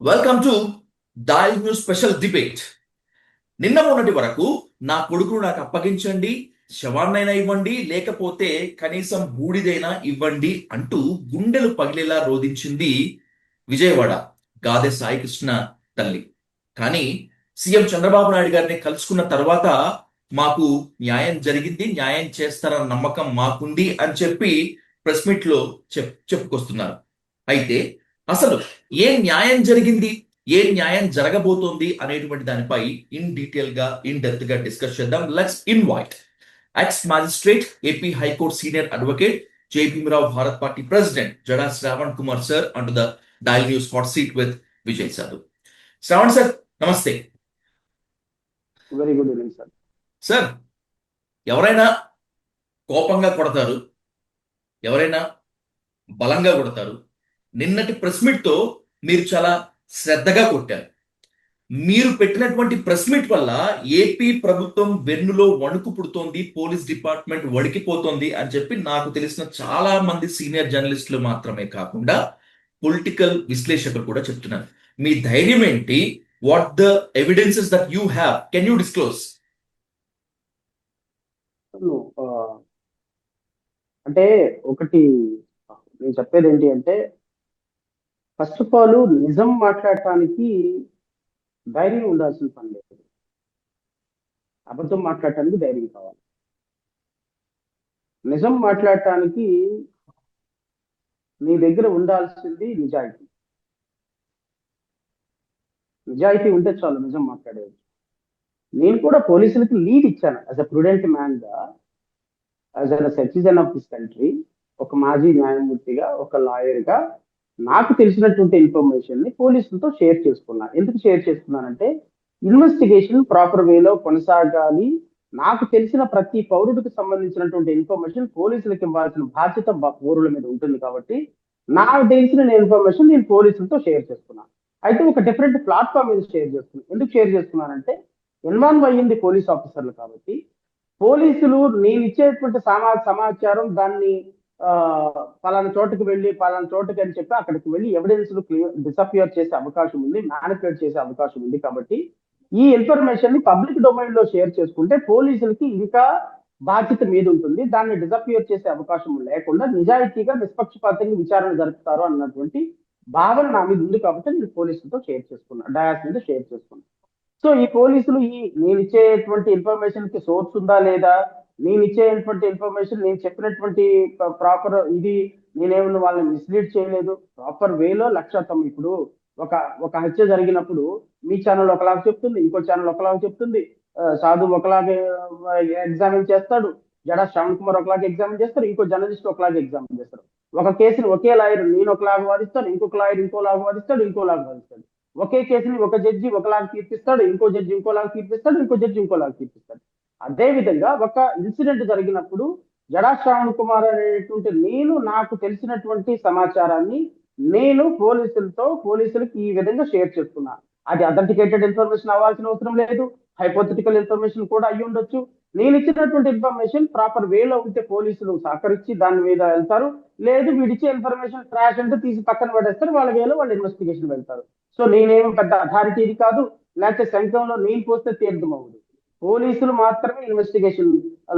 Welcome to dial news special debate. నిన్న మొన్నటి వరకు నా కొడుకును నాకు అప్పగించండి, శవాన్నైనా ఇవ్వండి, లేకపోతే కనీసం బూడిదైనా ఇవ్వండి అంటూ గుండెలు పగిలేలా రోధించింది విజయవాడ గాదె సాయికృష్ణ తల్లి. కానీ సీఎం చంద్రబాబు నాయుడు గారిని కలుసుకున్న తర్వాత మాకు న్యాయం జరిగింది, న్యాయం చేస్తారన్న నమ్మకం మాకుంది అని చెప్పి ప్రెస్ మీట్ లో చెప్పుకొస్తున్నారు. అయితే అసలు ఏ న్యాయం జరిగింది, ఏ న్యాయం జరగబోతోంది అనేటువంటి దానిపై ఇన్ డీటెయిల్ గా ఇన్ డెప్త్ గా డిస్కస్ చేద్దాం. Let's invite ex magistrate, AP high court senior advocate, జేపీరావు Bharat party president Jada Shravan Kumar sir and the daily news hot seat with Vijay sir. Shravan sir నమస్తే. Very good evening sir. Sir, ఎవరైనా కోపంగా కొడతారు, ఎవరైనా బలంగా కొడతారు. నిన్నటి ప్రెస్ మీట్ తో మీరు చాలా శ్రద్ధగా కొట్టారు. మీరు పెట్టినటువంటి ప్రెస్ మీట్ వల్ల ఏపీ ప్రభుత్వం వెన్నులో వణుకు పుడుతోంది, పోలీస్ డిపార్ట్మెంట్ వణికిపోతోంది అని చెప్పి నాకు తెలిసిన చాలా మంది సీనియర్ జర్నలిస్టులు మాత్రమే కాకుండా పొలిటికల్ విశ్లేషకులు కూడా చెప్తున్నారు. మీ ధైర్యం ఏంటి? What the evidences that you have, can you disclose? అంటే ఒకటి నేను చెప్పేది ఏంటి అంటే, ఫస్ట్ ఆఫ్ ఆల్ నిజం మాట్లాడటానికి ధైర్యం ఉండాల్సిన పని లేదు, అబద్ధం మాట్లాడటానికి ధైర్యం కావాలి. నిజం మాట్లాడటానికి నీ దగ్గర ఉండాల్సింది నిజాయితీ. నిజాయితీ ఉంటే చాలు నిజం మాట్లాడేది. నేను కూడా పోలీసులకి లీడ్ ఇచ్చాను యాజ్ అ ప్రుడెంట్ మ్యాన్ గా, as a citizen of this country, ఒక మాజీ న్యాయమూర్తిగా, ఒక లాయర్ గా నాకు తెలిసినటువంటి ఇన్ఫర్మేషన్ ని పోలీసులతో షేర్ చేసుకున్నాను. ఎందుకు షేర్ చేసుకున్నానంటే, ఇన్వెస్టిగేషన్ ప్రాపర్ వేలో కొనసాగాలి. నాకు తెలిసిన ప్రతి పౌరుడికి సంబంధించినటువంటి ఇన్ఫర్మేషన్ పోలీసులకు ఇవ్వాల్సిన బాధ్యత పౌరుల మీద ఉంటుంది కాబట్టి, నాకు తెలిసిన ఇన్ఫర్మేషన్ నేను పోలీసులతో షేర్ చేసుకున్నాను. అయితే ఒక డిఫరెంట్ ప్లాట్ఫామ్ మీద షేర్ చేస్తున్నాను. ఎందుకు షేర్ చేస్తున్నానంటే, ఇన్వాల్వ్ అయ్యింది పోలీస్ ఆఫీసర్లు కాబట్టి, పోలీసులు నేను ఇచ్చేటువంటి సమాచారం దాన్ని పలానా చోటుకు వెళ్ళి పలానా చోటుకి అని చెప్పి అక్కడికి వెళ్ళి ఎవిడెన్స్ డిసపియర్ చేసే అవకాశం ఉంది, మ్యానిపులేట్ చేసే అవకాశం ఉంది. కాబట్టి ఈ ఇన్ఫర్మేషన్ ని పబ్లిక్ డొమైన్ లో షేర్ చేసుకుంటే పోలీసులకి ఇంకా బాధ్యత మీద ఉంటుంది. దాన్ని డిసపియర్ చేసే అవకాశం లేకుండా నిజాయితీగా నిష్పక్షపాతంగా విచారణ జరుపుతారు అన్నటువంటి భావన నా మీద ఉంది. కాబట్టి నేను పోలీసులతో షేర్ చేసుకున్నా, డయాస్ మీద షేర్ చేసుకున్నా. సో ఈ పోలీసులు నేను ఇచ్చేటువంటి ఇన్ఫర్మేషన్ కి సోర్స్ ఉందా లేదా, నేను ఇచ్చేటువంటి ఇన్ఫర్మేషన్ నేను చెప్పినటువంటి ప్రాపర్ ఇది, నేనేమన్నా వాళ్ళని మిస్లీడ్ చేయలేదు, ప్రాపర్ వేలో ఇప్పుడు ఒక ఒక హత్య జరిగినప్పుడు మీ ఛానల్ ఒకలాగా చెప్తుంది, ఇంకో ఛానల్ ఒకలాగా చెప్తుంది, సాధు ఒకలాగే ఎగ్జామిన్ చేస్తాడు, జడా శ్రవణ్ కుమార్ ఒకలాగా ఎగ్జామిన్ చేస్తారు, ఇంకో జర్నలిస్ట్ ఒకలాగా ఎగ్జామిన్ చేస్తారు. ఒక కేసుని ఒకే లాయర్ నేను ఒకలాగా వాదిస్తాను, ఇంకొక లాయర్ ఇంకోలాగా వాదిస్తాడు, ఇంకోలాగా వాదిస్తాడు. ఒకే కేసుని ఒక జడ్జి ఒకలాగా తీర్పిస్తాడు, ఇంకో జడ్జి ఇంకోలాగా తీర్పిస్తాడు, ఇంకో జడ్జి ఇంకోలాగా తీర్పిస్తాడు. అదే విధంగా ఒక ఇన్సిడెంట్ జరిగినప్పుడు జడా శ్రావణ్ కుమార్ అనేటువంటి నేను నాకు తెలిసినటువంటి సమాచారాన్ని నేను పోలీసులకి ఈ విధంగా షేర్ చేస్తున్నా. అది అథెంటికేటెడ్ ఇన్ఫర్మేషన్ అవ్వాల్సిన అవసరం లేదు, హైపోథెటికల్ ఇన్ఫర్మేషన్ కూడా అయ్యి ఉండొచ్చు. నేను ఇచ్చినటువంటి ఇన్ఫర్మేషన్ ప్రాపర్ వేలో ఉంటే పోలీసులు సహకరించి దాని మీద వెళ్తారు. లేదు వీడిచ్చే ఇన్ఫర్మేషన్ ట్రాష్ అంటే తీసి పక్కన పడేస్తారు, వాళ్ళ వేలో వాళ్ళు ఇన్వెస్టిగేషన్ వెళ్తారు. సో నేనేమో పెద్ద అథారిటీది కాదు, లేకపోతే శంఖంలో నేను పోస్తే తీర్థం అవ్వదు. పోలీసులు మాత్రమే ఇన్వెస్టిగేషన్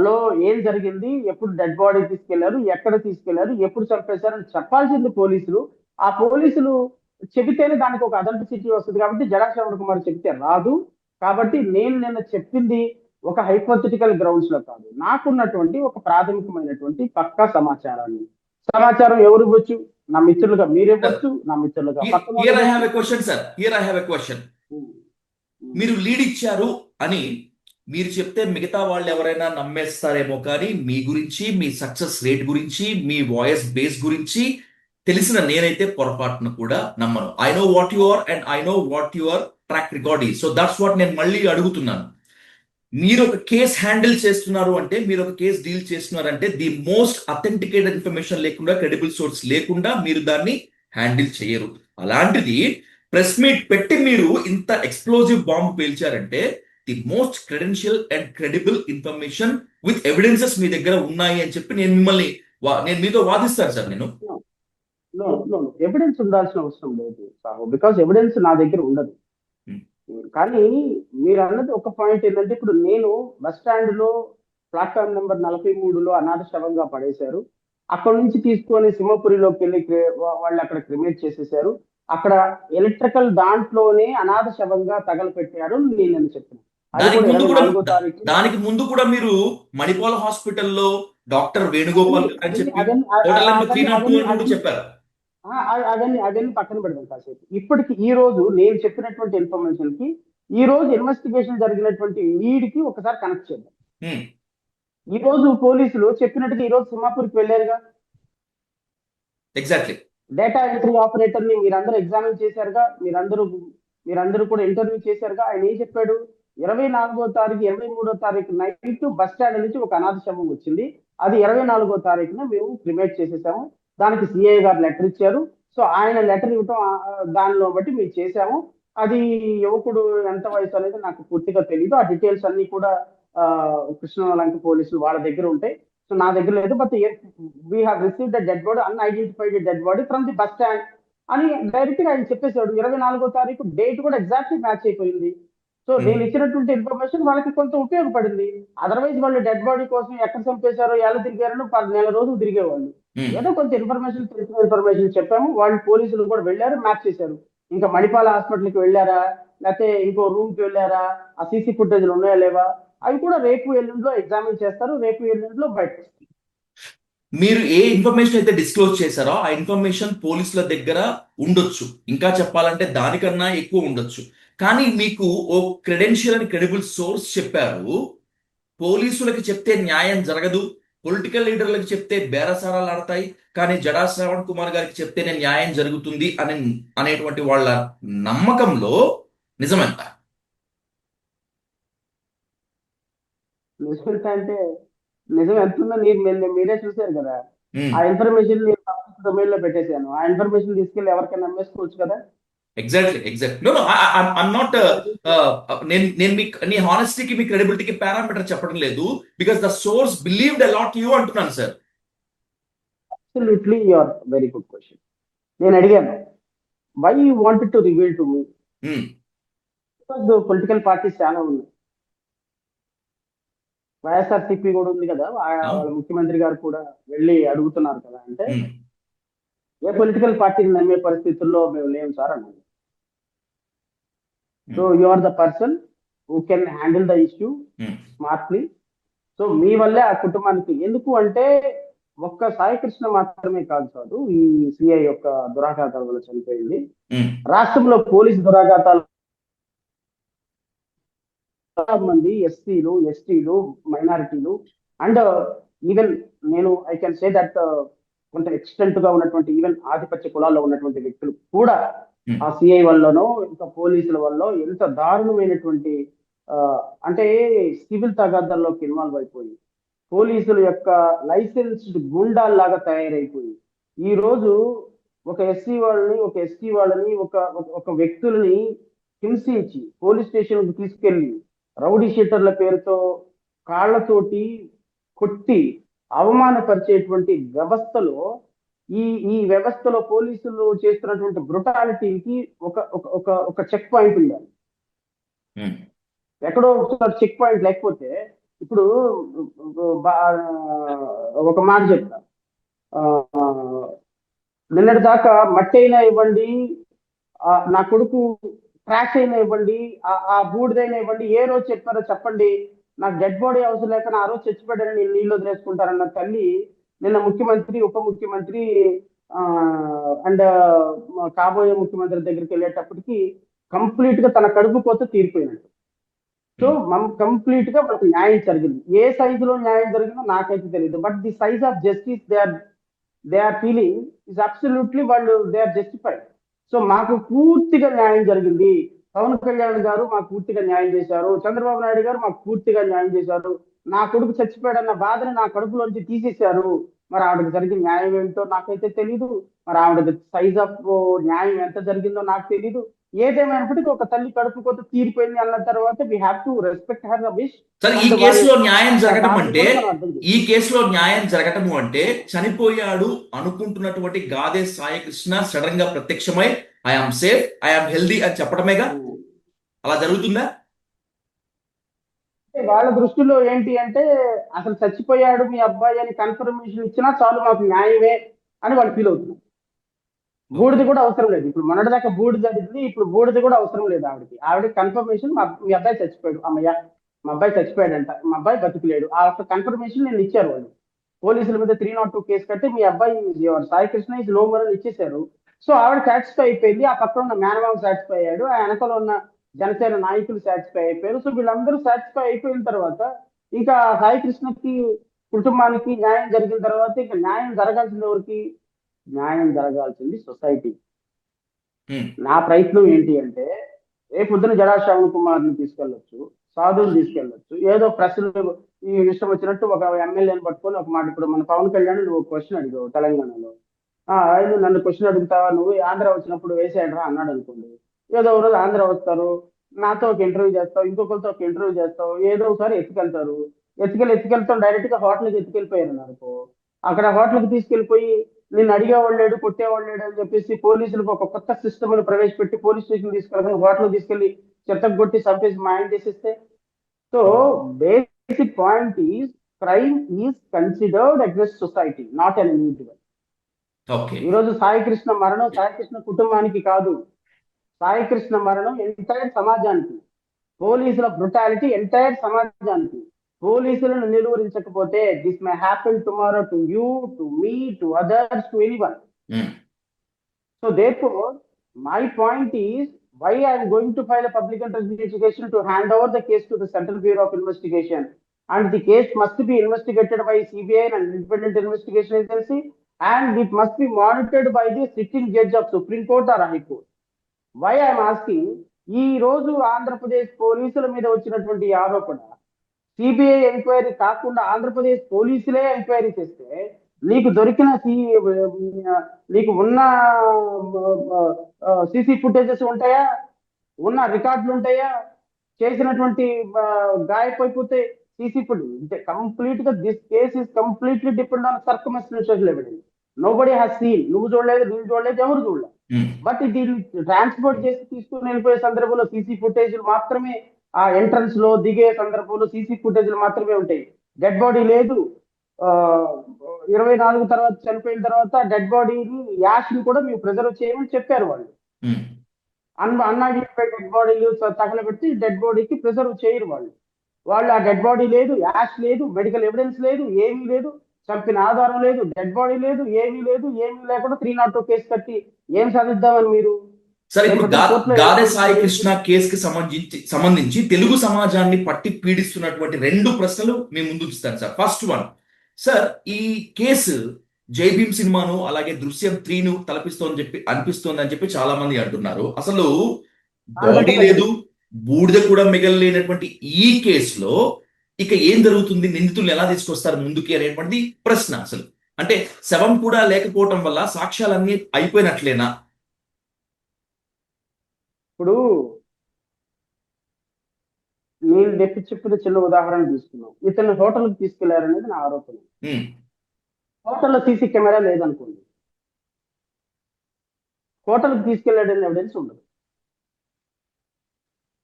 లో ఏం జరిగింది, ఎప్పుడు డెడ్ బాడీ తీసుకెళ్లారు, ఎక్కడ తీసుకెళ్లారు, ఎప్పుడు చంపేశారని చెప్పాల్సింది పోలీసులు. ఆ పోలీసులు చెబితేనే దానికి ఒక అథెంటిసిటీ వస్తుంది. కాబట్టి జడా శ్రవణ్ కుమార్ చెబితే రాదు. కాబట్టి నేను నిన్న చెప్పింది ఒక హైపోథెటికల్ గ్రౌండ్స్ లో కాదు, నాకున్నటువంటి ఒక ప్రాథమికమైనటువంటి పక్కా సమాచారం ఎవరు ఇవ్వచ్చు? నా మిత్రులుగా మీరివ్వచ్చు, నా మిత్రులుగా మీరు లీడ్ ఇచ్చారు అని మీరు చెప్తే మిగతా వాళ్ళు ఎవరైనా నమ్మేస్తారేమో, కానీ మీ గురించి, మీ సక్సెస్ రేట్ గురించి, మీ వాయిస్ బేస్ గురించి తెలిసిన నేనైతే పొరపాటును కూడా నమ్మను. I know what you are and I know what your track record ఈ. సో దట్స్ వాట్ నేను మళ్ళీ అడుగుతున్నాను. మీరు ఒక కేసు హ్యాండిల్ చేస్తున్నారు అంటే, మీరు ఒక కేసు డీల్ చేస్తున్నారంటే ది మోస్ట్ అథెంటికేటెడ్ ఇన్ఫర్మేషన్ లేకుండా, క్రెడిబుల్ సోర్స్ లేకుండా మీరు దాన్ని హ్యాండిల్ చేయరు. అలాంటిది ప్రెస్ మీట్ పెట్టి మీరు ఇంత ఎక్స్ప్లోజివ్ బాంబ్ పేల్చారంటే the most credential and credible information with evidences మీ దగ్గర ఉన్నాయి అని చెప్పి నేను మీతో వాదిస్తాను సార్. ఎవిడెన్స్ ఉండాల్సిన అవసరం లేదు సాహు, బికాస్ ఎవిడెన్స్ నా దగ్గర ఉండదు. ఉమ్, కానీ మీరు అన్నది ఒక పాయింట్ ఏంటంటే, ఇప్పుడు నేను బస్ స్టాండ్ లో ప్లాట్ఫామ్ నెంబర్ 43లో అనాథ శవంగా పడేశారు. అక్కడ నుంచి తీసుకొని సింహపురిలోకి వెళ్ళి వాళ్ళు అక్కడ క్రిమేట్ చేసేసారు. అక్కడ ఎలక్ట్రికల్ దాంట్లోనే అనాథ శవంగా తగలపెట్టారు నేను చెప్పిన. అది దానికి కూడా ముందు కూడా 24వ తారీఖు. దానికి ముందు కూడా మీరు మణిపాల్ హాస్పిటల్లో డాక్టర్ వేణుగోపాల్ అవన్నీ గారు అని అవన్నీ చెప్పి అవన్నీ హోటల్ నెంబర్ త్రీ అవన్నీ నాట్ టూ అవన్నీ అని కూడా అవన్నీ చెప్పారు. అవన్నీ పక్కన పెడదాం కాసేపు. ఇప్పటికి ఈ రోజు నేను చెప్పినటువంటి ఇన్ఫర్మేషన్ కి ఈ రోజు ఇన్వెస్టిగేషన్ జరిగినటువంటి లీడ్ కి ఒకసారి కనెక్ట్ చేద్దాం. ఉమ్, ఈ రోజు పోలీసులు చెప్పినట్టుగా ఈ రోజు సింహాపూర్కి వెళ్ళారుగా. ఎగ్జాక్ట్లీ. డేటా ఎంట్రీ ఆపరేటర్ ని మీరందరూ ఎగ్జామిన్ చేశారుగా, మీరందరూ కూడా ఇంటర్వ్యూ చేశారుగా. ఆయన ఏం చెప్పాడు? 24వ తారీఖు 23వ తారీఖు నైట్ బస్ స్టాండ్ నుంచి ఒక అనాథ శవం వచ్చింది. అది 24వ తారీఖున మేము క్రిమేట్ చేసేసాము. దానికి సిఐ గారు లెటర్ ఇచ్చారు. సో ఆయన లెటర్ ఇవ్వటం దానిలో బట్టి మేము చేశాము. అది యువకుడు ఎంత వయసు అనేది నాకు పూర్తిగా తెలియదు. ఆ డీటెయిల్స్ అన్ని కూడా కృష్ణలంక పోలీసులు వాళ్ళ దగ్గర ఉంటాయి. సో నా దగ్గర లేదు. But we have received the dead body, unidentified dead body from the bus stand అని డైరెక్ట్ గా ఆయన చెప్పేశాడు. 24వ తారీఖు డేట్ కూడా ఎగ్జాక్ట్లీ మ్యాచ్ అయిపోయింది. సో నేను ఇచ్చినటువంటి ఇన్ఫర్మేషన్ వాళ్ళకి కొంత ఉపయోగపడింది. అదర్వైజ్ వాళ్ళు డెడ్ బాడీ కోసం ఎక్కడ చంపేశారో ఎలా తిరిగారో 10 నెల రోజులు తిరిగేవాళ్ళు. ఏదో కొంత ఇన్ఫర్మేషన్, తెలిసిన ఇన్ఫర్మేషన్ చెప్పాము. వాళ్ళు పోలీసులు కూడా వెళ్ళారు, మ్యాచ్ చేశారు. ఇంకా మణిపాల హాస్పిటల్కి వెళ్ళారా, లేకపోతే ఇంకో రూమ్ కి వెళ్ళారా, ఆ సీసీ ఫుటేజ్లు ఉన్నాయా లేవా, అవి కూడా రేపు ఎల్లుండిలో ఎగ్జామిన్ చేస్తారు. రేపు ఎల్లుండిలో బయట. మీరు ఏ ఇన్ఫర్మేషన్ అయితే డిస్క్లోజ్ చేశారో ఆ ఇన్ఫర్మేషన్ పోలీసుల దగ్గర ఉండొచ్చు, ఇంకా చెప్పాలంటే దానికన్నా ఎక్కువ ఉండొచ్చు. కానీ మీకు ఓ క్రెడెన్షియల్ అండ్ క్రెడిబుల్ సోర్స్ చెప్పారు, పోలీసులకి చెప్తే న్యాయం జరగదు, పొలిటికల్ లీడర్లకు చెప్తే బేరసారాలు ఆడతాయి, కానీ జడా శ్రవణ్ కుమార్ గారికి చెప్తేనే న్యాయం జరుగుతుంది అనేటువంటి వాళ్ళ నమ్మకంలో నిజమెంత? నిజం అంటే నిజం ఎంత ఉందో మీరే చూశారు కదా. ఉమ్, ఆ ఇన్ఫర్మేషన్ నేను డొమైన్ లో పెట్టేశాను. ఆ ఇన్ఫర్మేషన్ తీసుకెళ్లి ఎవరికైనా అమ్మేసుకోవచ్చు కదా. ఎగ్జాక్ట్లీ. No, I'm not. నేను మీ హానెస్టీకి మీ క్రెడిబిలిటీకి పారామీటర్ చెప్పడం లేదు, because the source believed a lot you అంటున్నాను sir. Absolutely your very good question. నేను అడిగాను, why you wanted to reveal to me? Because political parties చాలా ఉన్నాయి. వైఎస్ఆర్సీపీ కూడా ఉంది కదా, వాళ్ళ ముఖ్యమంత్రి గారు కూడా వెళ్ళి అడుగుతున్నారు కదా. అంటే ఏ పొలిటికల్ పార్టీని నమ్మే పరిస్థితుల్లో మేము లేము సార్ అన్నాను. So you are the person who can handle the issue smartly. So మీ వల్లే ఆ కుటుంబానికి, ఎందుకు అంటే ఒక్క సాయికృష్ణ మాత్రమే కాదు సార్ ఈ సిఐ యొక్క దురాఘాతాల వల్ల చనిపోయింది. రాష్ట్రంలో పోలీసు దురాఘాతాలు మంది ఎస్సీలు, ఎస్టీలు, మైనారిటీలు అండ్ ఈవెన్ నేను ఐ కెన్ సే దట్ కొంత ఎక్స్టెంట్ గా ఉన్నటువంటి ఈవెన్ ఆధిపత్య కులాల్లో ఉన్నటువంటి వ్యక్తులు కూడా ఆ సిఐ వల్లనో ఇంకా పోలీసుల వల్ల ఎంత దారుణమైనటువంటి అంటే సివిల్ తగాదాల్లోకి ఇన్వాల్వ్ అయిపోయి పోలీసుల యొక్క లైసెన్స్డ్ గుండాల్లాగా తయారైపోయి ఈ రోజు ఒక ఎస్సీ వాళ్ళని, ఒక ఎస్టీ వాళ్ళని, ఒక వ్యక్తులని హింసించి పోలీస్ స్టేషన్ తీసుకెళ్లి రౌడీ షీటర్ల పేరుతో కాళ్లతోటి కొట్టి అవమానపరిచేటువంటి వ్యవస్థలో ఈ ఈ వ్యవస్థలో పోలీసులు చేస్తున్నటువంటి బ్రుటాలిటీకి ఒక ఒక ఒక చెక్ పాయింట్ ఉండాలి. ఎక్కడో ఒకసారి చెక్ పాయింట్ లేకపోతే ఇప్పుడు ఒక మాట చెప్తా, నిన్నటి దాకా మట్టి అయినా ఇవ్వండి, నా కొడుకు ట్రాష్ అయినా ఇవ్వండి, ఆ బూడిదైనా ఇవ్వండి, ఏ రోజు చెప్పారో చెప్పండి, నాకు డెడ్ బాడీ అవసరం లేక ఆ రోజు చచ్చిపోయాడని నేను నీళ్ళు వదిలేసుకుంటారన్న తల్లి నిన్న ముఖ్యమంత్రి, ఉప ముఖ్యమంత్రి అండ్ కాబోయే ముఖ్యమంత్రి దగ్గరికి వెళ్ళేటప్పటికి కంప్లీట్ గా తన కడుపు పోతే తీరిపోయినట్టు. సో కంప్లీట్ గా వాళ్ళకి న్యాయం జరిగింది. ఏ సైజులో న్యాయం జరిగిందో నాకైతే తెలియదు. But the size of justice they are feeling is absolutely వాళ్ళు దే ఆర్ జస్టిఫైడ్. సో మాకు పూర్తిగా న్యాయం జరిగింది. పవన్ కళ్యాణ్ గారు మాకు పూర్తిగా న్యాయం చేశారు. చంద్రబాబు నాయుడు గారు మాకు పూర్తిగా న్యాయం చేశారు. నా కొడుకు చచ్చిపోయాడన్న బాధని నా కడుపులోంచి తీసేశారు. మరి ఆవిడకి జరిగిన న్యాయం ఏమిటో నాకైతే తెలీదు. మరి ఆవిడకి సైజ్ ఆఫ్ న్యాయం ఎంత జరిగిందో నాకు తెలీదు. ఏదేమైనప్పటికీ ఒక తల్లి కడుపు కొత్త తీరిపోయింది అన్న తర్వాత we have to respect her wish. సరే, ఈ అండ్ వాళ్ళ కేసులో న్యాయం జరగటం బాధను అంటే కూడా మనం అర్థం ఈ చేసుకోవాలి. కేసులో న్యాయం జరగటము అంటే చనిపోయాడు అనుకుంటున్నటువంటి గాదే సాయికృష్ణ సడన్ గా ప్రత్యక్షమై ఐఆమ్ సేఫ్, ఐఆమ్ హెల్దీ అని చెప్పడమేగా. అలా జరుగుతుందా? అంటే వాళ్ళ దృష్టిలో ఏంటి అంటే అసలు చచ్చిపోయాడు మీ అబ్బాయి అని కన్ఫర్మేషన్ ఇచ్చినా చాలు మాకు న్యాయమే అని వాళ్ళు ఫీల్ అవుతున్నారు. బూడిది కూడా అవసరం లేదు. ఇప్పుడు మొన్నటిదాకా బూడిద అడిగింది, ఇప్పుడు బూడిది కూడా అవసరం లేదు ఆవిడకి కన్ఫర్మేషన్ మీ అబ్బాయి చచ్చిపోయాడు, అమ్మయ్య మా అబ్బాయి చచ్చిపోయాడంట, మా అబ్బాయి బతుకులేడు, ఆ ఒక్క కన్ఫర్మేషన్ నేను ఇచ్చారు వాళ్ళు. పోలీసుల మీద 302 కేసు కట్టి మీ అబ్బాయి Sai Krishna is no more అని ఇచ్చేశారు. సో ఆవిడ సాటిస్ఫై అయిపోయింది, ఆ పక్కన ఉన్న మేనమామ సాటిస్ఫై అయ్యాడు, ఆ వెనకాల ఉన్న జనసేన నాయకులు సాటిస్ఫై అయిపోయారు. సో వీళ్ళందరూ సాటిస్ఫై అయిపోయిన తర్వాత ఇంకా సాయి కృష్ణకి కుటుంబానికి న్యాయం జరిగిన తర్వాత ఇంకా న్యాయం జరగాల్సిన ఎవరికి? న్యాయం జరగాల్సింది సొసైటీ. ఉమ్, నా ప్రయత్నం ఏంటి అంటే రేపు పొద్దున జడా శ్రవణ్ కుమార్ని తీసుకెళ్ళొచ్చు, సాధువుని తీసుకెళ్ళొచ్చు, ఏదో ప్రశ్నలు ఈ ఇష్టం వచ్చినట్టు ఒక ఎమ్మెల్యేని పట్టుకొని ఒక మాట. ఇప్పుడు మన పవన్ కళ్యాణ్ నువ్వు క్వశ్చన్ అడిగావు తెలంగాణలో, ఆయన నన్ను క్వశ్చన్ అడుగుతావా, నువ్వు ఆంధ్ర వచ్చినప్పుడు వేసేయడరా అన్నాడు అనుకోండి. ఏదో ఒక రోజు ఆంధ్ర వస్తారు, నాతో ఒక ఇంటర్వ్యూ చేస్తావు, ఇంకొకరితో ఒక ఇంటర్వ్యూ చేస్తావు, ఏదో ఒకసారి ఎత్తుకెళ్తారు. ఎత్తుకెళ్తాం డైరెక్ట్ గా హోటల్కి ఎత్తుకెళ్ళిపోయారు అనుకో. అక్కడ హోటల్కి తీసుకెళ్లిపోయి నిన్ను అడిగేవాళ్ళు లేడు, కొట్టేవాళ్ళు లేడు అని చెప్పేసి పోలీసులకు ఒక కొత్త సిస్టమ్ ప్రవేశపెట్టి పోలీస్ స్టేషన్ తీసుకెళ్ళి హోటల్ తీసుకెళ్లి చెత్తకు కొట్టి చంపేసి మాయం చేసేస్తే. So basic point is crime is considered against society, not an individual. Okay. ఈ రోజు సాయి కృష్ణ మరణం సాయి కృష్ణ కుటుంబానికి కాదు, సాయి కృష్ణ మరణం ఎంటైర్ సమాజానికి. పోలీసుల బ్రుటాలిటీ ఎంటైర్ సమాజానికి. పోలీసులను నిలువరించకపోతే this may happen tomorrow to you, to me, to others, to anyone. Um, So therefore, my point is why I am going to file a public interest investigation to hand over the case to the Central Bureau of Investigation, and the case must be investigated by CBI and independent investigation agency, and it must be monitored by the sitting judge of Supreme Court or High Court. Why I'm asking, ఈ రోజు ఆంధ్రప్రదేశ్ పోలీసుల మీద వచ్చినటువంటి ఆరోపణ CBI enquiry కాకుండా ఆంధ్రప్రదేశ్ పోలీసులే enquiry చేస్తే నీకు దొరికిన నీకు ఉన్న సీసీ ఫుటేజెస్ ఉంటాయా, ఉన్న రికార్డులు ఉంటాయా, చేసినటువంటి గాయపడిపోతే సీసీ ఫుటేజ్ కంప్లీట్ గా this case is completely depend on circumstantial evidence. Nobody has seen, నువ్వు చూడలేదు, నేను చూడలేదు, ఎవరు చూడలేదు. ఉమ్, బట్ దీన్ని ట్రాన్స్పోర్ట్ చేసి తీసుకుని వెళ్ళిపోయే సందర్భంలో సీసీ ఫుటేజ్ మాత్రమే, ఆ ఎంట్రన్స్ లో దిగే సందర్భంలో సీసీ ఫుటేజ్ మాత్రమే ఉంటాయి. డెడ్ బాడీ లేదు. 24 తర్వాత చనిపోయిన తర్వాత డెడ్ బాడీని యాష్ ని కూడా మీరు ప్రిజర్వ్ చేయమని చెప్పారు వాళ్ళు. ఉమ్, అన్ఐడెంటిఫైడ్ డెడ్ బాడీలు తగలబెట్టి డెడ్ బాడీకి ప్రిజర్వ్ చేయరు వాళ్ళు. వాళ్ళు ఆ డెడ్ బాడీ లేదు, యాష్ లేదు, మెడికల్ ఎవిడెన్స్ లేదు, ఏమీ లేదు, చంపిన ఆధారం లేదు, డెడ్ బాడీ లేదు, ఏమీ లేదు. ఏమీ లేకుండా 302 కేసు కట్టి ఏం సాధిద్దామని మీరు? సరే, ఇప్పుడు రేపటి కోర్టులో గాదె ఏం సాయి చేస్తారు? కృష్ణ కేసుకి సంబంధించి తెలుగు సమాజాన్ని పట్టి పీడిస్తున్నటువంటి 2 ప్రశ్నలు మీ ముందు ఉంచుతాను సార్. ఫస్ట్ వన్, సార్, ఈ కేసు జై భీమ్ సినిమాను అలాగే దృశ్యం 3ను అనిపిస్తోంది అని చెప్పి చాలా మంది అంటున్నారు. అసలు బాడీ లేదు, బూడిద కూడా మిగలలేనటువంటి ఈ కేసులో ఇక ఏం జరుగుతుంది, నిందితుల్ని ఎలా తీసుకొస్తారు ముందుకి అనేటువంటి ప్రశ్న. అసలు అంటే శవం కూడా లేకపోవటం వల్ల సాక్ష్యాలన్నీ అయిపోయినట్లేనా? ఇప్పుడు నేను చెప్పిన చిన్న ఉదాహరణ తీసుకున్నాం. ఇతను హోటల్కి తీసుకెళ్లారనేది నా ఆరోపణ. ఉమ్, హోటల్లో సీసీ కెమెరా లేదనుకోండి, హోటల్కి తీసుకెళ్లాడని ఎవిడెన్స్ ఉండదు.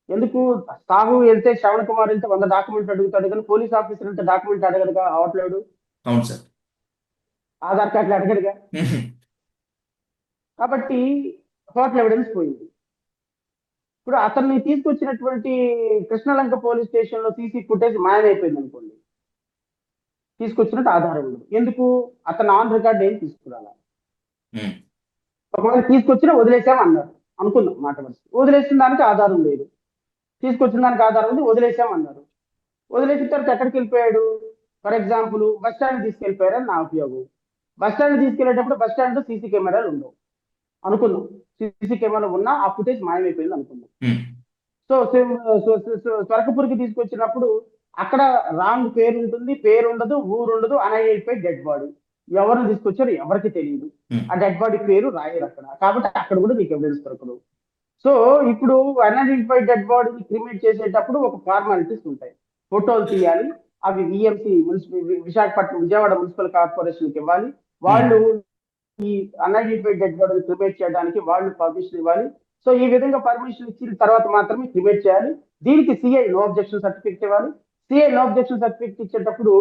ఎందుకు? సాహు వెళ్తే, శ్రవణ్ కుమార్ వెళ్తే 100 డాక్యుమెంట్ అడుగుతాడు, కానీ పోలీస్ ఆఫీసర్ వెళ్తే డాక్యుమెంట్ అడగడుగా, అవట్లేడు. అవును సార్. ఆధార్ కార్డులు అడగడుగా. ఉహు, కాబట్టి హోటల్ ఎవిడెన్స్ పోయింది. ఇప్పుడు అతన్ని తీసుకొచ్చినటువంటి కృష్ణలంక పోలీస్ స్టేషన్ లో సీసీ ఫుటేజ్ మాయమైపోయింది అనుకోండి, తీసుకొచ్చినట్టు ఆధారం ఉండదు. ఎందుకు? అతను ఆన్ రికార్డ్ ఏం తీసుకురాలా. ఉమ్, ఒకవేళ తీసుకొచ్చినా వదిలేసాం అన్నారు అనుకుందాం, మాట వరుస వదిలేసిన దానికి ఆధారం లేదు, తీసుకొచ్చిన దానికి ఆధారం ఉంది, వదిలేసాం అన్నారు. వదిలేసిన తర్వాత ఎక్కడికి వెళ్ళిపోయాడు? ఫర్ ఎగ్జాంపుల్ బస్ స్టాండ్ తీసుకెళ్ళిపోయారని నా ఉపయోగం. బస్ స్టాండ్ తీసుకెళ్లేటప్పుడు బస్ స్టాండ్ లో సీసీ కెమెరాలు ఉండవు అనుకుందాం. సీసీ కెమెరా ఉన్నా ఆ ఫుటేజ్ మాయమైపోయింది అనుకుందాం. ఉమ్, సో త్వరకపూరికి తీసుకొచ్చినప్పుడు అక్కడ రాంగ్ పేరు ఉంటుంది, పేరు ఉండదు, ఊరు ఉండదు, అన్ఐడెంటిఫైడ్ డెడ్ బాడీ. ఎవరిని తీసుకొచ్చారు ఎవరికి తెలియదు. ఉమ్, ఆ డెడ్ బాడీ పేరు రాయరు అక్కడ, కాబట్టి అక్కడ కూడా మీకు ఎవిడెన్స్ దొరకదు. సో ఇప్పుడు అన్ఐడెంటిఫైడ్ డెడ్ బాడీని క్రిమేట్ చేసేటప్పుడు ఒక ఫార్మాలిటీస్ ఉంటాయి. ఫోటోలు తీయాలి, అవి విఎంసి విశాఖపట్నం విజయవాడ మున్సిపల్ కార్పొరేషన్కి ఇవ్వాలి. వాళ్ళు ఈ అన్ఐడెంటిఫైడ్ డెడ్ బాడీని క్రిమేట్ చేయడానికి వాళ్ళు పర్మిషన్ ఇవ్వాలి. సో ఈ విధంగా పర్మిషన్ ఇచ్చిన తర్వాత మాత్రమే క్రిమేట్ చేయాలి. దీనికి సిఐ నో అబ్జెక్షన్ సర్టిఫికేట్ ఇవ్వాలి. సిఐ నో అబ్జెక్షన్ సర్టిఫికేట్ ఇచ్చేటప్పుడు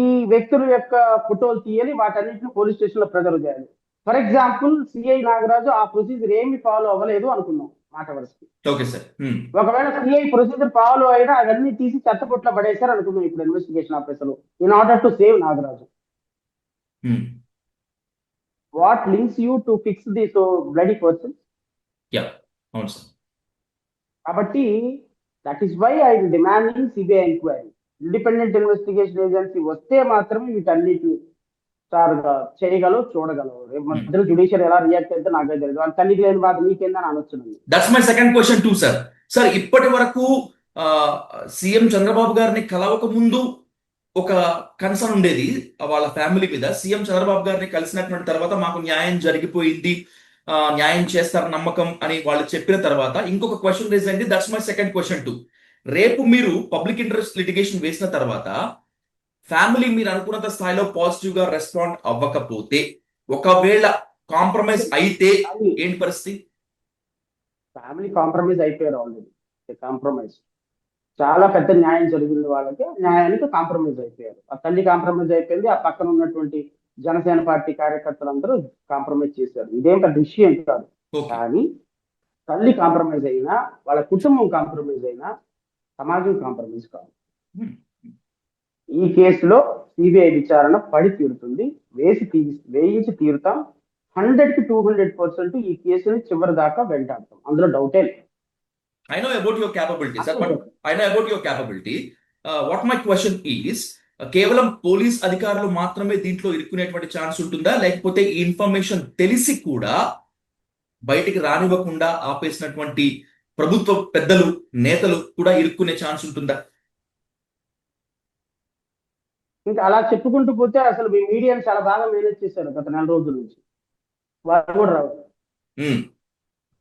ఈ వ్యక్తుల యొక్క ఫోటోలు తీయాలి, వాటన్నిటిని పోలీస్ స్టేషన్ లో ప్రిజర్వ్ చేయాలి. ఫర్ ఎగ్జాంపుల్ సిఐ నాగరాజు ఆ ప్రొసీజర్ ఏమి ఫాలో అవ్వలేదు అనుకున్నాం మాట వరుసకి. Okay sir. ఒకవేళ సిఐ ప్రొసీజర్ ఫాలో అయినా అవన్నీ తీసి చెత్తపుట్ల పడేశారు అనుకున్నాం ఇప్పుడు investigation officer in order to save Nagaraju. What links you to fix the so bloody person? అవును సార్. కాబట్టి that is why I demanding CBI enquiry. Independent investigation agency వస్తే మాత్రమే వీటన్నిటిని చేయగలవు, చూడగలవు. రేపు మధ్యలో జ్యుడిషియల్ ఎలా రియాక్ట్ అయితే నాకే తెలియదు. వాళ్ళ తల్లికి లేని బాధ నీకేందని అనొచ్చు. That's my second question two sir. Sir ఇప్పటి వరకు సీఎం చంద్రబాబు గారిని కలవక ముందు ఒక కన్సర్న్ ఉండేది వాళ్ళ ఫ్యామిలీ మీద. సీఎం చంద్రబాబు గారిని కలిసినటువంటి తర్వాత మాకు న్యాయం జరిగిపోయింది, న్యాయం చేస్తారు నమ్మకం అని వాళ్ళు చెప్పిన తర్వాత ఇంకొక క్వశ్చన్ రేజ్ అయింది. That's my second question two. రేపు మీరు పబ్లిక్ ఇంట్రెస్ట్ లిటిగేషన్ వేసిన తర్వాత ఫ్యామిలీ మీరు అనుకున్నంత స్థాయిలో పాజిటివ్ గా రెస్పాండ్ అవ్వకపోతే, ఒకవేళ కాంప్రమైజ్ అయితే ఏంటి పరిస్థితి? ఫ్యామిలీ కాంప్రమైజ్ అయిపోయారు ఆల్రెడీ. కాంప్రమైజ్ చాలా పెద్ద న్యాయం జరిగింది వాళ్ళకి, న్యాయానికి కాంప్రమైజ్ అయిపోయారు. ఆ తల్లి కాంప్రమైజ్ అయిపోయింది, ఆ పక్కన ఉన్నటువంటి జనసేన పార్టీ కార్యకర్తలందరూ కాంప్రమైజ్ చేశారు. ఇదేం పెద్ద విషయం కాదు. కానీ తల్లి కాంప్రమైజ్ అయినా, వాళ్ళ కుటుంబం కాంప్రమైజ్ అయినా, సమాజం కాంప్రమైజ్ కాదు. ఈ కేసులో సిబిఐ విచారణ పడి తీరుతుంది, వేయించి తీరుతాం. 100కి 200% ఈ కేసుని చివరి దాకా వెంటాడతాం, అందులో డౌటే లేదు. I know about your capability, sir, but I know about your capability. What my question is, కేవలం పోలీస్ అధికారులు మాత్రమే దీంట్లో ఇరుక్కునేటువంటి ఛాన్స్ ఉంటుందా, లేకపోతే ఈ ఇన్ఫర్మేషన్ తెలిసి కూడా బయటికి రానివ్వకుండా ఆపేసినటువంటి ప్రభుత్వ పెద్దలు, నేతలు కూడా ఇరుక్కునే ఛాన్స్ ఉంటుందా? ఇంకా అలా చెప్పుకుంటూ పోతే అసలు మీ మీడియాని చాలా బాగా మేనేజ్ చేశారు గత 4 రోజుల నుంచి. వాళ్ళు కూడా రావు.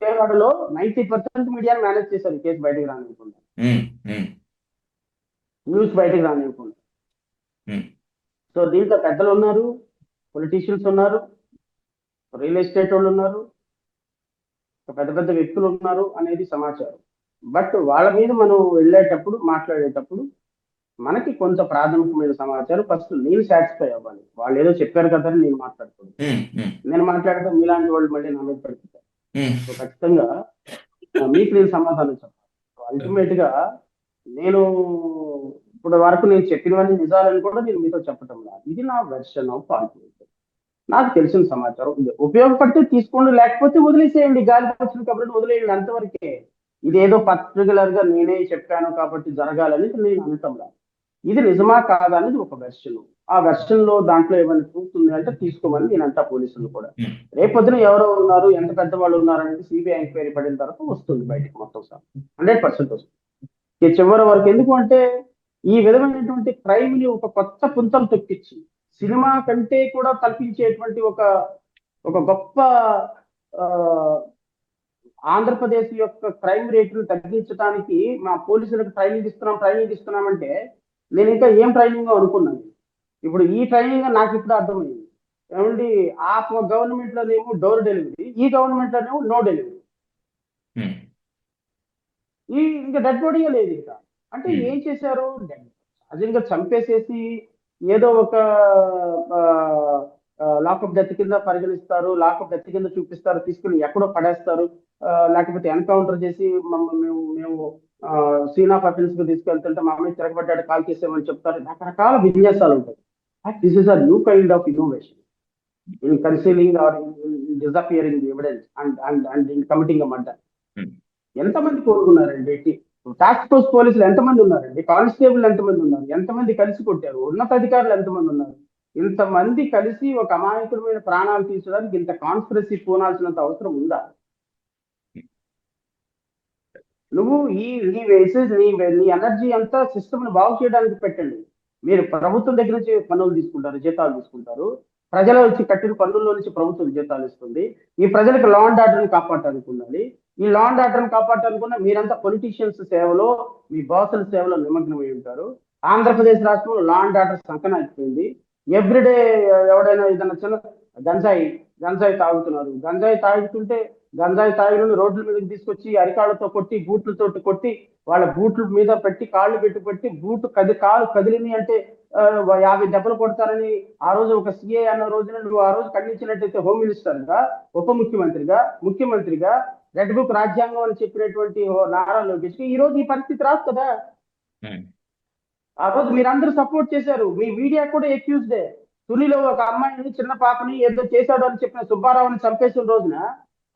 విజయవాడలో 90% మీడియాని మేనేజ్ చేశారు కేసు బయటకు రానివ్వకుండా, న్యూస్ బయటకు రానివ్వకుండా. సో దీంట్లో పెద్దలు ఉన్నారు, పొలిటీషియన్స్ ఉన్నారు, రియల్ ఎస్టేట్ వాళ్ళు ఉన్నారు, పెద్ద పెద్ద వ్యక్తులు ఉన్నారు అనేది సమాచారం. బట్ వాళ్ళ మీద మనం వెళ్ళేటప్పుడు, మాట్లాడేటప్పుడు మనకి కొంత ప్రాథమికమైన సమాచారం ఫస్ట్ నేను సాటిస్ఫై అవ్వాలి. వాళ్ళు ఏదో చెప్పారు కదా అని నేను మాట్లాడకూడదు. నేను మాట్లాడితే మీలాంటి వాళ్ళు మళ్ళీ నా మీద పడుతుంటారు. సో ఖచ్చితంగా మీకు నేను సమాధానం చెప్పాలి. అల్టిమేట్ గా నేను ఇప్పుడు వరకు నేను చెప్పినవన్నీ నిజాలని కూడా నేను మీతో చెప్పటం లేదు. ఇది నా వెర్షన్ ఆఫ్ ఆర్గ్యుమెంట్. నాకు తెలిసిన సమాచారం ఉపయోగపడితే తీసుకోండి, లేకపోతే వదిలేసేయండి. గాలి వచ్చిన కాబట్టి వదిలేయండి, అంతవరకే. ఇదేదో పర్టికులర్ గా నేనే చెప్పాను కాబట్టి జరగాలని నేను అనటం లేదు. ఇది నిజమా కాదా అనేది ఒక వెర్షన్. ఆ వెర్షన్ లో దాంట్లో ఏమైనా ట్రూత్ ఉంది అంటే తీసుకోమని నేను అంటా పోలీసులు కూడా. రేపొద్దున ఎవరో ఉన్నారు, ఎంత పెద్దవాళ్ళు ఉన్నారు అనేది సిబిఐ ఎంక్వైరీ పడిన తర్వాత వస్తుంది బయటకు మొత్తం సార్. 100% వస్తుంది చివరి వరకు. ఎందుకు అంటే ఈ విధమైనటువంటి క్రైమ్ ని ఒక కొత్త పుంతలు తొక్కించి సినిమా కంటే కూడా కల్పించేటువంటి ఒక గొప్ప ఆంధ్రప్రదేశ్ యొక్క క్రైమ్ రేటును తగ్గించడానికి మా పోలీసులకు ట్రైనింగ్ ఇస్తున్నామంటే నేను ఇంకా ఏం ట్రైనింగ్ అనుకున్నాను. ఇప్పుడు ఈ ట్రైనింగ్ నాకు ఇప్పుడు అర్థమైంది. ఏమండి, ఆ గవర్నమెంట్ లోనేమో డోర్ డెలివరీ, ఈ గవర్నమెంట్ లోనేమో నో డెలివరీ. ఇంకా డెడ్ బాడీయే లేదు ఇంకా. అంటే ఏం చేశారు, సహజంగా చంపేసేసి ఏదో ఒక లాకప్ డెత్ కింద పరిగణిస్తారు, లాకప్ డెత్ కింద చూపిస్తారు, తీసుకుని ఎక్కడో పడేస్తారు, లేకపోతే ఎన్కౌంటర్ చేసి మేము సీన్ ఆఫ్ అఫెన్స్ కు తీసుకెళ్తుంటే మా మీద తిరగబడ్డాడు, కాల్ చేసామని చెప్తారు. రకరకాల విన్యాసాలు ఉంటాయి. This is a new kind of innovation in concealing or disappearing the evidence and in committing a murder. ఎంతమంది కోరుకున్నారండి? టాస్క్ ఫోర్స్ పోలీసులు ఎంతమంది ఉన్నారండి? కానిస్టేబుల్ ఎంతమంది ఉన్నారు? ఎంతమంది కలిసి కొట్టారు? ఉన్నతాధికారులు ఎంతమంది ఉన్నారు? ఇంతమంది కలిసి ఒక అమాయకులమైన ప్రాణాలు తీర్చడానికి ఇంత కాన్స్పిరసీ పూనాల్సినంత అవసరం ఉందా? నువ్వు నీ ఎనర్జీ అంతా సిస్టమ్ ని బాగు చేయడానికి పెట్టండి. మీరు ప్రభుత్వం దగ్గర నుంచి పన్నులు తీసుకుంటారు, జీతాలు తీసుకుంటారు. ప్రజల వచ్చి కట్టిన పన్నుల్లో నుంచి ప్రభుత్వం జీతాలు ఇస్తుంది. ఈ ప్రజలకు లా అండ్ ఆర్డర్ని కాపాడటానికి ఉండాలి. ఈ లా అండ్ ఆర్డర్ కాపాడాలనుకున్న మీరంతా పొలిటీషియన్స్ సేవలో, మీ బాసుల సేవలో నిమగ్నమై ఉంటారు. ఆంధ్రప్రదేశ్ రాష్ట్రంలో లా అండ్ ఆర్డర్ సంకనాకిపోయింది. ఎవ్రీడే ఎవడైనా ఏదైనా చిన్న గంజాయి గంజాయి తాగుతున్నారు. గంజాయి తాగుతుంటే గంజాయి తాగిన రోడ్ల మీదకి తీసుకొచ్చి అరికాళ్ళతో కొట్టి, బూట్లతో కొట్టి, వాళ్ళ బూట్ల మీద పెట్టి, కాళ్ళు పెట్టి బూట్ కాలు కదిలిని అంటే 50 దెబ్బలు కొడతారని ఆ రోజు ఒక సీఏ అన్న రోజున నువ్వు ఆ రోజు ఖండించినట్టయితే హోమ్ మినిస్టర్గా, ఉప ముఖ్యమంత్రిగా, ముఖ్యమంత్రిగా, రెడ్ బుక్ రాజ్యాంగం అని చెప్పినటువంటి నారా లోకేష్ ఈ రోజు ఈ పరిస్థితి రాదు కదా. ఆ రోజు మీరందరూ సపోర్ట్ చేశారు. మీ మీడియా కూడా ఎక్యూజ్డే. తునిలో ఒక అమ్మాయిని, చిన్న పాపని ఏదో చేశాడు అని చెప్పిన సుబ్బారావుని చంపేసిన రోజున,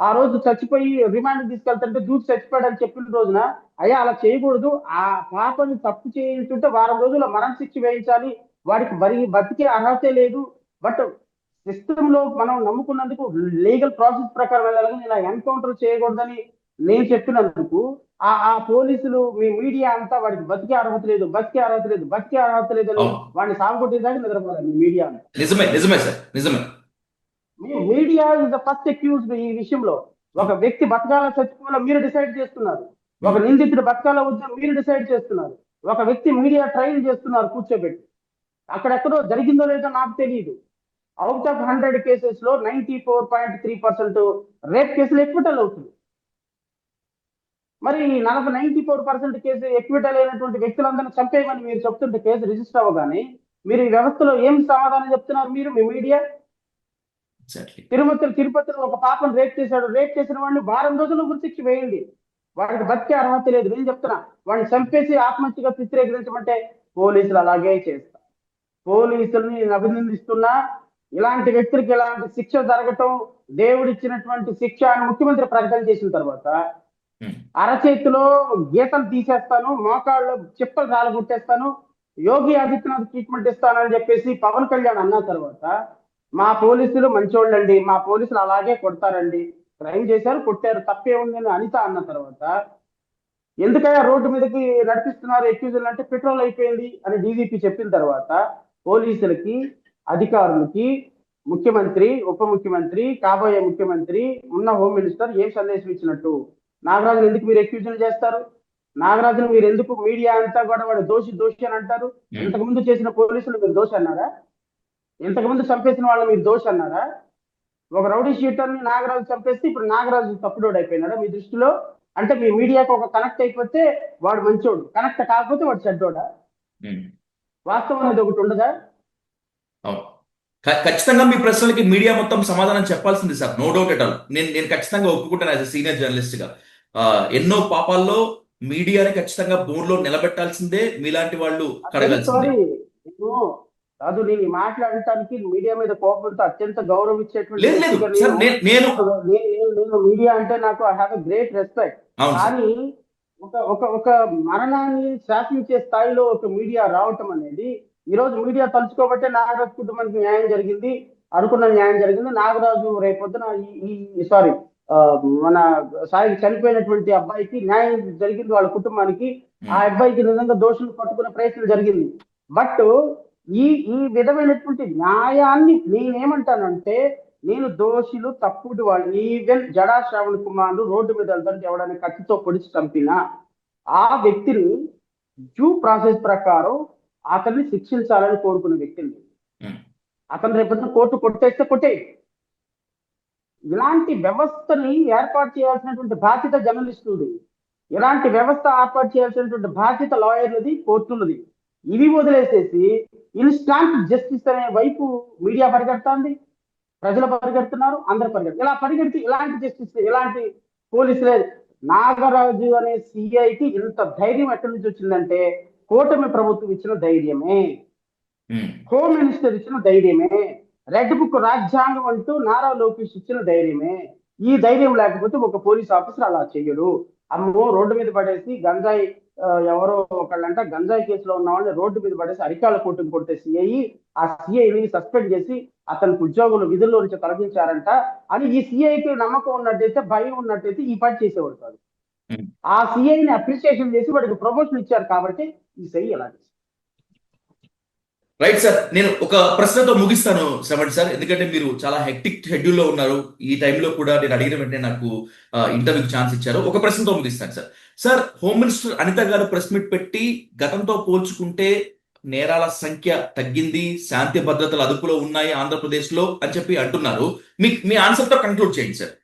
ఆ రోజు చచ్చిపోయి రిమాండ్ తీసుకెళ్తుంటే దూకి చచ్చిపోయాడు అని చెప్పిన రోజున, అయ్యా అలా చేయకూడదు, ఆ పాపని తప్పు చేయించుంటే వారం రోజుల్లో మరణ శిక్ష వేయించాలి, వాడికి బతికే అర్హతే లేదు. బట్ సిస్టమ్ లో మనం నమ్ముకున్నందుకు లీగల్ ప్రాసెస్ ప్రకారం వెళ్ళాలని, ఇలా ఎన్కౌంటర్ చేయకూడదని నేను చెప్పినందుకు ఆ పోలీసులు, మీ మీడియా అంతా వాడికి బతికే అర్హత లేదు, బతికే అర్హత లేదు, బతికే అర్హత లేదని అవును. వాడిని సాగుకొట్టేదాకా నిద్రపోవాలి మీ మీడియా. నిజమే నిజమే సార్, నిజమే. మీ media is the first accused ఈ విషయంలో. ఒక వ్యక్తి బతకాల చచ్చిపోవాలో మీరు డిసైడ్ చేస్తున్నారు. ఒక నిందితుడు బతకాల వద్ద మీరు డిసైడ్ చేస్తున్నారు. ఒక వ్యక్తి మీడియా ట్రయల్ చేస్తున్నారు కూర్చోబెట్టి. అక్కడెక్కడో జరిగిందో లేదో నాకు తెలియదు. అవుట్ ఆఫ్ 100 కేసెస్ లో 94.3% రేప్ కేసులు ఎక్విటల్ అవుతుంది. మరి 94% కేసు ఎక్విటల్ అయినటువంటి వ్యక్తులందరినీ చంపేయమని మీరు చెప్తుంటే కేసు రిజిస్టర్ అవ్వగానే మీరు ఈ వ్యవస్థలో ఏం సమాధానం చెప్తున్నారు మీరు, మీ మీడియా? తిరుపతిలో ఒక పాపను రేప్ చేశాడు. రేప్ చేసిన వాడిని వారం రోజుల్లో ఉరిశిక్ష వేయండి. వాడికి బతికే అర్హత లేదు. నేను చెప్తున్నా, వాడిని చంపేసి ఆత్మహత్యగా చిత్రీకరించమంటే పోలీసులు అలాగే చేస్తారు. పోలీసుల్ని నేను అభినందిస్తున్నా. ఇలాంటి వ్యక్తులకి ఇలాంటి శిక్ష జరగటం దేవుడిచ్చినటువంటి శిక్ష అని ముఖ్యమంత్రి ప్రకటన చేసిన తర్వాత, అరచేతిలో గీతలు తీసేస్తాను, మోకాళ్ళు చిప్పలు రాలగొట్టేస్తాను, యోగి ఆదిత్యనాథ్ ట్రీట్మెంట్ ఇస్తానని చెప్పేసి పవన్ కళ్యాణ్ అన్న తర్వాత, మా పోలీసులు మంచోళ్ళండి, మా పోలీసులు అలాగే కొడతారండి, క్రైమ్ చేశారు కొట్టారు తప్పే ఉంది అని అనిత అన్న తర్వాత, ఎందుకయ్యా రోడ్డు మీదకి నడిపిస్తున్నారు ఎక్యూజులు అంటే పెట్రోల్ అయిపోయింది అని డీజీపీ చెప్పిన తర్వాత, పోలీసులకి, అధికారులకి, ముఖ్యమంత్రి, ఉప ముఖ్యమంత్రి, కాబోయే ముఖ్యమంత్రి, ఉన్న హోమ్ మినిస్టర్ ఏం సందేశం ఇచ్చినట్టు? నాగరాజును ఎందుకు మీరు ఎక్యూజన్ చేస్తారు? నాగరాజును మీరు ఎందుకు మీడియా అంతా కూడా వాడు దోషి దోషి అని అంటారు? ఇంతకుముందు చేసిన పోలీసులు మీరు దోషి అన్నారా? ఇంతకుముందు చంపేసిన వాళ్ళు మీరు దోషి అన్నారా? ఒక రౌడీ షీటర్ని నాగరాజు చంపేస్తే ఇప్పుడు నాగరాజు తప్పుడోడు అయిపోయినాడా మీ దృష్టిలో? అంటే మీ మీడియాకు ఒక కనెక్ట్ అయిపోతే వాడు మంచోడు, కనెక్ట్ కాకపోతే వాడు చెడ్డోడా? వాస్తవం అనేది ఒకటి ఉండదా? ఖచ్చితంగా మీ ప్రశ్నలకి మీడియా మొత్తం సమాధానం చెప్పాల్సింది sir, no doubt at all. నేను ఖచ్చితంగా ఒప్పుకుంటాను యాజ్ సీనియర్ జర్నలిస్ట్ గా. ఎన్నో పాపాల్లో మీడియాని ఖచ్చితంగా బోర్లో నిలబెట్టాల్సిందే, మీలాంటి వాళ్ళు కడగాల్సిందే. కాదు, నేను మాట్లాడటానికి మీడియా మీద కోపంతో అత్యంత గౌరవం ఇచ్చేటువంటి నేను మీడియా అంటే నాకు I have a great respect. కానీ ఒక మరణాన్ని శాసించే స్థాయిలో ఒక మీడియా రావటం అనేది, ఈ రోజు మీడియా తలుచుకోబట్టే నాగరాజు కుటుంబానికి న్యాయం జరిగింది, అనుకున్న న్యాయం జరిగింది. నాగరాజు రేపొద్దున సారీ మన సాయి చనిపోయినటువంటి అబ్బాయికి న్యాయం జరిగింది, వాళ్ళ కుటుంబానికి. ఆ అబ్బాయికి నిజంగా దోషులు పట్టుకునే ప్రయత్నం జరిగింది. బట్ ఈ విధమైనటువంటి న్యాయాన్ని నేనేమంటానంటే, నేను దోషులు తప్పుడు వాళ్ళు, ఈవెన్ జడా శ్రావణ్ కుమార్ రోడ్డు మీద వెళ్తానికి ఎవడైనా కత్తితో పొడిచి చంపినా ఆ వ్యక్తిని డ్యూ ప్రాసెస్ ప్రకారం అతన్ని శిక్షించాలని కోరుకునే వ్యక్తిని. అతను రేపొద్దున కోర్టు కొట్టేస్తే కొట్టేయి. ఇలాంటి వ్యవస్థని ఏర్పాటు చేయాల్సినటువంటి బాధ్యత జర్నలిస్టులది, ఇలాంటి వ్యవస్థ ఏర్పాటు చేయాల్సినటువంటి బాధ్యత లాయర్లది, కోర్టులది. ఇవి వదిలేసేసి ఇన్స్టాంట్ జస్టిస్ అనే వైపు మీడియా పరిగెడుతుంది, ప్రజలు పరిగెడుతున్నారు, అందరు ఇలా పరిగెడితే ఇలాంటి జస్టిస్, ఇలాంటి పోలీసులే. నాగరాజు అనే సిఐకి ఇంత ధైర్యం ఎక్కడి నుంచి వచ్చిందంటే కూటమి ప్రభుత్వం ఇచ్చిన ధైర్యమే, హోమ్ మినిస్టర్ ఇచ్చిన ధైర్యమే, రెడ్ బుక్ రాజ్యాంగం అంటూ నారా లోకేష్ ఇచ్చిన ధైర్యమే. ఈ ధైర్యం లేకపోతే ఒక పోలీస్ ఆఫీసర్ అలా చెయ్యడు. అమ్మో రోడ్డు మీద పడేసి గంజాయి, ఎవరో ఒకళ్ళంట గంజాయి కేసులో ఉన్న వాళ్ళని రోడ్డు మీద పడేసి అరికాల కొట్టుకు కొట్టే సిఐ, ఆ సిఐని సస్పెండ్ చేసి అతనికి ఉద్యోగులు విధుల్లో నుంచి తొలగించారంట అని ఈ సిఐకి నమ్మకం ఉన్నట్టయితే, భయం ఉన్నట్టయితే ఈ పని చేసేవాడు కాదు. ఆ సిఐని అప్రిసియేషన్ చేసి వాడికి ప్రమోషన్ ఇచ్చారు కాబట్టి ఈ సిఐ ఎలా చేశారు. రైట్ సార్, నేను ఒక ప్రశ్నతో ముగిస్తాను శ్రవణ్ సార్, ఎందుకంటే మీరు చాలా హెక్టిక్ షెడ్యూల్లో ఉన్నారు. ఈ టైంలో కూడా నేను అడిగిన వెంటనే నాకు ఇంటర్వ్యూకి ఛాన్స్ ఇచ్చారు. ఒక ప్రశ్నతో ముగిస్తాను sir. Sir, home minister Anitha garu press meet పెట్టి గతంతో పోల్చుకుంటే నేరాల సంఖ్య తగ్గింది, శాంతి భద్రతలు అదుపులో ఉన్నాయి ఆంధ్రప్రదేశ్ లో అని చెప్పి అంటున్నారు. మీ ఆన్సర్ తో కంక్లూడ్ చేయండి సార్.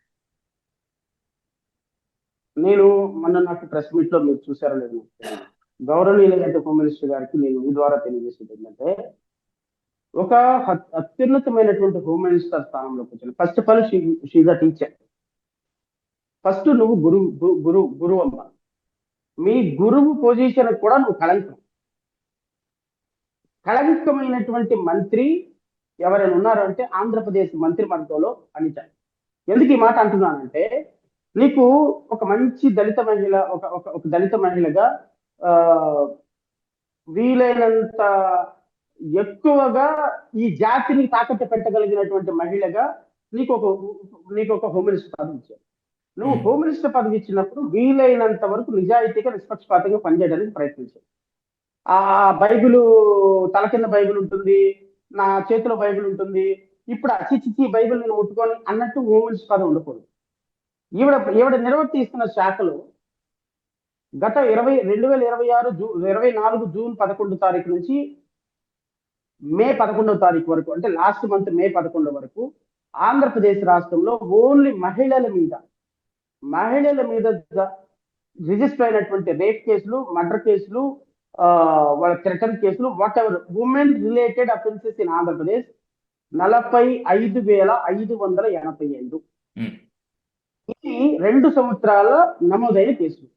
నేను మొన్న నాకు ప్రెస్ మీట్ లో మీరు చూసారో లేదు నాకు తెలియదు. గౌరవనీయులైన హోమ్ మినిస్టర్ గారికి నేను ఈ ద్వారా తెలియజేసేది ఏంటంటే, ఒక అత్యున్నతమైనటువంటి హోమ్ మినిస్టర్ స్థానంలోకి వచ్చింది. First of all she's a teacher. First నువ్వు గురువు అమ్మ. మీ గురువు పొజిషన్ కూడా నువ్వు కళంకమైనటువంటి మంత్రి ఎవరైనా ఉన్నారు అంటే ఆంధ్రప్రదేశ్ మంత్రి మండలిలో అనిత. ఎందుకు ఈ మాట అంటున్నానంటే, నీకు ఒక మంచి దళిత మహిళ, ఒక దళిత మహిళగా ఆ వీలైనంత ఎక్కువగా ఈ జాతిని తాకట్టు పెట్టగలిగినటువంటి మహిళగా నీకు ఒక హోమ్ మినిస్టర్ పదవి ఇచ్చారు. నువ్వు హోమ్ మినిస్టర్ పదవి ఇచ్చినప్పుడు వీలైనంత వరకు నిజాయితీగా నిష్పక్షపాతంగా పనిచేయడానికి ప్రయత్నించావు. ఆ బైబిల్, తల కింద బైబిల్ ఉంటుంది, నా చేతిలో బైబిల్ ఉంటుంది, ఇప్పుడు అచిచి బైబిల్ నేను ముట్టుకొని అన్నట్టు హోమ్ మినిస్టర్ పదవి ఉండకూడదు. ఈవిడ నిర్వర్తిస్తున్న శాఖలో గత 2024 జూన్ 11 తారీఖు నుంచి మే 11వ తారీఖు వరకు, అంటే లాస్ట్ మంత్ మే 11 వరకు ఆంధ్రప్రదేశ్ రాష్ట్రంలో ఓన్లీ మహిళల మీద రిజిస్టర్ అయినటువంటి రేప్ కేసులు, మర్డర్ కేసులు, వాళ్ళ థ్రెటన్ కేసులు, what ever women related offences in Andhra Pradesh 45,585. ఇది 2 సంవత్సరాల నమోదైన కేసులు.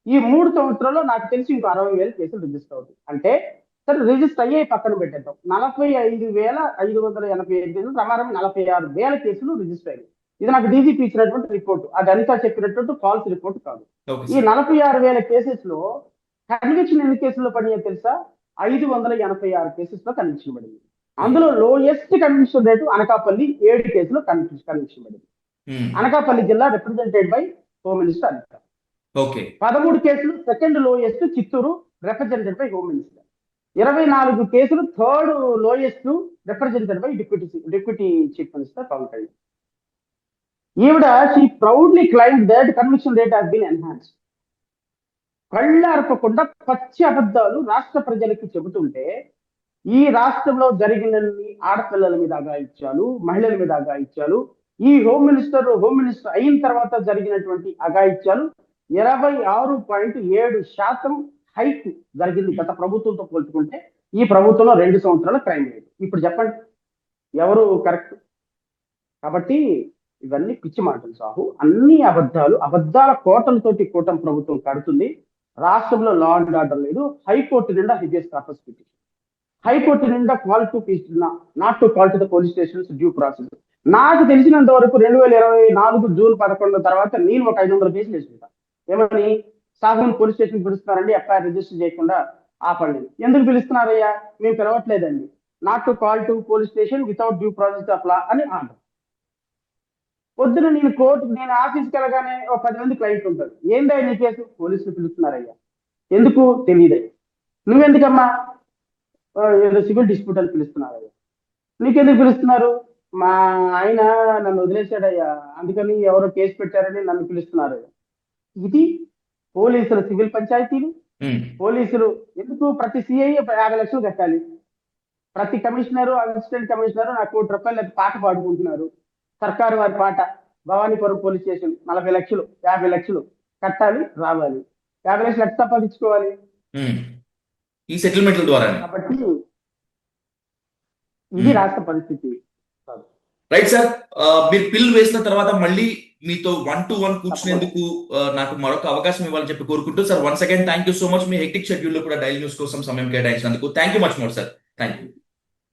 ఈ 3 సంవత్సరాల్లో నాకు తెలిసి ఇంకో 60,000 కేసులు రిజిస్టర్ అవుతాయి. అంటే సరే, రిజిస్టర్ అయ్యే పక్కన పెట్టేద్దాం, 45,585 కేసులు, ప్రమాణం 46,000 కేసులు రిజిస్టర్ అయ్యాయి. ఇది నాకు డీజీపీ ఇచ్చినటువంటి రిపోర్ట్, అది అనిత చెప్పినటువంటి ఫాల్స్ రిపోర్ట్ కాదు. ఈ 46,000 కేసెస్ లో కన్విక్షన్ ఎన్ని కేసుల్లో పడినాయో తెలుసా? 586 కేసెస్ లో కన్విక్షన్ పడింది. అందులో లోయెస్ట్ కన్విక్షన్ రేటు అనకాపల్లి, 7 కేసులో కన్విక్షన్ పడింది. అనకాపల్లి జిల్లా represented by home minister Anitha. 13 కేసులు second lowest Chittoor, represented by home minister. 24 కేసులు third lowest, represented by deputy chief minister Pawan Kalyan. ఈవిడ she proudly claim that conviction rate has been enhanced. కళ్ళార్పకుండా పచ్చి అబద్ధాలు రాష్ట్ర ప్రజలకి చెబుతుంటే, ఈ రాష్ట్రంలో జరిగినన్ని ఆడపిల్లల మీద అఘాయిత్యాలు, మహిళల మీద అఘాయిత్యాలు, ఈ హోమ్ మినిస్టర్ అయిన తర్వాత జరిగినటువంటి అఘాయిత్యాలు 26.7% హైక్ జరిగింది గత ప్రభుత్వంతో పోల్చుకుంటే. ఈ ప్రభుత్వంలో 2 సంవత్సరాల క్రైమ్ రేట్. ఇప్పుడు చెప్పండి ఎవరు కరెక్ట్? కాబట్టి ఇవన్నీ పిచ్చి మాటలు సాహు, అన్ని అబద్ధాల కోటలతోటి కూటమి ప్రభుత్వం కడుతుంది. రాష్ట్రంలో లా అండ్ ఆర్డర్ లేదు. హైకోర్టు నిండా హెబియస్ కార్పస్ పిటిషన్, హైకోర్టు నిండా call to not to call to the police stations due process. నాకు తెలిసినంత వరకు 2024 జూన్ 11 తర్వాత నేను ఒక 500 కేసులు వేసుకుంటా. ఏమని? సాహుని పోలీస్ స్టేషన్ పిలుస్తున్నారండి, ఎఫ్ఐఆర్ రిజిస్టర్ చేయకుండా ఆపండి. ఎందుకు పిలుస్తున్నారయ్యా? మేము పిలవట్లేదండి. Not to call to police station without due process of law అని ఆర్డర్. పొద్దున నేను ఆఫీస్కి వెళ్ళగానే ఒక 10 మంది క్లయింట్ ఉంటారు. ఏందా నీ కేసు? పోలీసులు పిలుస్తున్నారయ్యా. ఎందుకు? తెలియదయ్యా. నువ్వెందుకమ్మా? ఏదో సివిల్ డిస్ప్యూట్ అని పిలుస్తున్నారయ్యా. నీకెందుకు పిలుస్తున్నారు? మా ఆయన నన్ను వదిలేశాడయ్యా, అందుకని ఎవరో కేసు పెట్టారని నన్ను పిలుస్తున్నారు. ఇది పోలీసుల సివిల్ పంచాయతీలు. పోలీసులు ఎందుకు? ప్రతి సిఐ 50 లక్షలు కట్టాలి. ప్రతి కమిషనరు, అసిస్టెంట్ కమిషనరు నాకు 1 కోటి రూపాయలు పాట పాడుకుంటున్నారు. సర్కారు వారి పాట, భవానీపురం పోలీస్ స్టేషన్ 40 లక్షలు, 50 లక్షలు కట్టాలి, రావాలి. 50 లక్షలు ఎట్లా సంపాదించుకోవాలి? ఈ సెటిల్మెంట్ల ద్వారా. కాబట్టి ఇది రాష్ట్ర పరిస్థితి. రైట్ సార్, మీరు పిల్ వేసిన తర్వాత మళ్ళీ మీతో 1-to-1 కూర్చునేందుకు నాకు మరొక అవకాశం ఇవ్వాలని చెప్పి కోరుకుంటూ sir, once again thank you so much. మీ హెక్టిక్ షెడ్యూల్ లో కూడా డైలీ న్యూస్ కోసం సమయం కేటాయించినందుకు thank you much more sir. Thank you.